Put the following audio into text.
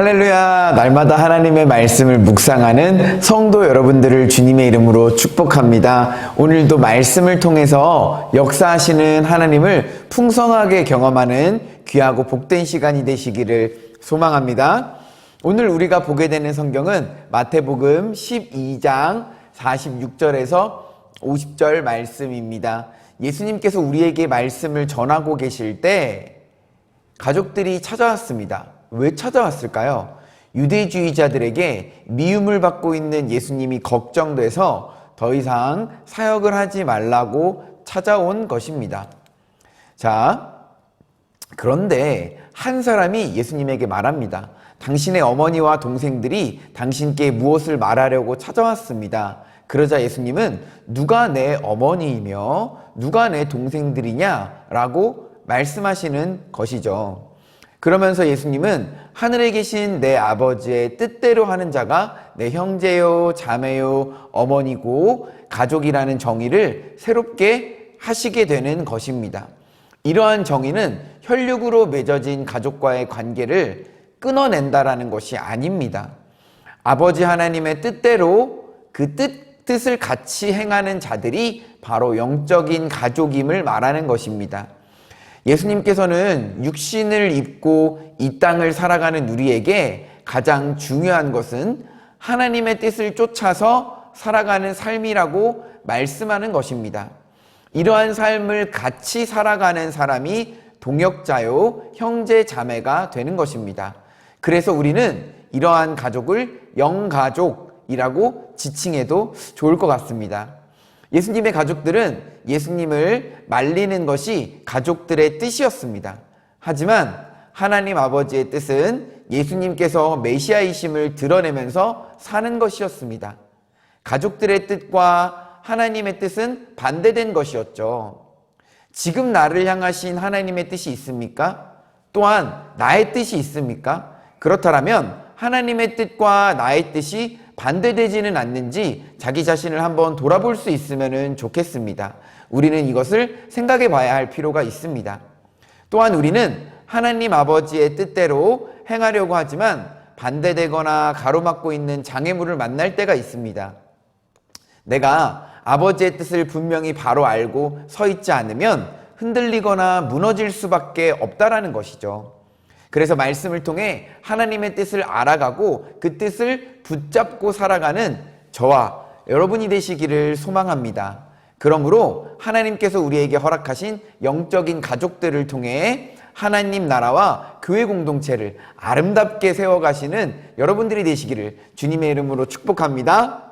할렐루야! 날마다 하나님의 말씀을 묵상하는 성도 여러분들을 주님의 이름으로 축복합니다. 오늘도 말씀을 통해서 역사하시는 하나님을 풍성하게 경험하는 귀하고 복된 시간이 되시기를 소망합니다. 오늘 우리가 보게 되는 성경은 마태복음 12장 46절에서 50절 말씀입니다. 예수님께서 우리에게 말씀을 전하고 계실 때 가족들이 찾아왔습니다. 왜 찾아왔을까요? 유대주의자들에게 미움을 받고 있는 예수님이 걱정돼서 더 이상 사역을 하지 말라고 찾아온 것입니다. 자, 그런데 한 사람이 예수님에게 말합니다. 당신의 어머니와 동생들이 당신께 무엇을 말하려고 찾아왔습니다. 그러자 예수님은 누가 내 어머니이며 누가 내 동생들이냐? 라고 말씀하시는 것이죠. 그러면서 예수님은 하늘에 계신 내 아버지의 뜻대로 하는 자가 내 형제요, 자매요, 어머니고 가족이라는 정의를 새롭게 하시게 되는 것입니다. 이러한 정의는 혈육으로 맺어진 가족과의 관계를 끊어낸다라는 것이 아닙니다. 아버지 하나님의 뜻대로 그 뜻을 같이 행하는 자들이 바로 영적인 가족임을 말하는 것입니다. 예수님께서는 육신을 입고 이 땅을 살아가는 우리에게 가장 중요한 것은 하나님의 뜻을 쫓아서 살아가는 삶이라고 말씀하는 것입니다. 이러한 삶을 같이 살아가는 사람이 동역자요, 형제, 자매가 되는 것입니다. 그래서 우리는 이러한 가족을 영가족이라고 지칭해도 좋을 것 같습니다. 예수님의 가족들은 예수님을 말리는 것이 가족들의 뜻이었습니다. 하지만 하나님 아버지의 뜻은 예수님께서 메시아이심을 드러내면서 사는 것이었습니다. 가족들의 뜻과 하나님의 뜻은 반대된 것이었죠. 지금 나를 향하신 하나님의 뜻이 있습니까? 또한 나의 뜻이 있습니까? 그렇다면 하나님의 뜻과 나의 뜻이 반대되지는 않는지 자기 자신을 한번 돌아볼 수 있으면 좋겠습니다. 우리는 이것을 생각해 봐야 할 필요가 있습니다. 또한 우리는 하나님 아버지의 뜻대로 행하려고 하지만 반대되거나 가로막고 있는 장애물을 만날 때가 있습니다. 내가 아버지의 뜻을 분명히 바로 알고 서 있지 않으면 흔들리거나 무너질 수밖에 없다라는 것이죠. 그래서 말씀을 통해 하나님의 뜻을 알아가고 그 뜻을 붙잡고 살아가는 저와 여러분이 되시기를 소망합니다. 그러므로 하나님께서 우리에게 허락하신 영적인 가족들을 통해 하나님 나라와 교회 공동체를 아름답게 세워가시는 여러분들이 되시기를 주님의 이름으로 축복합니다.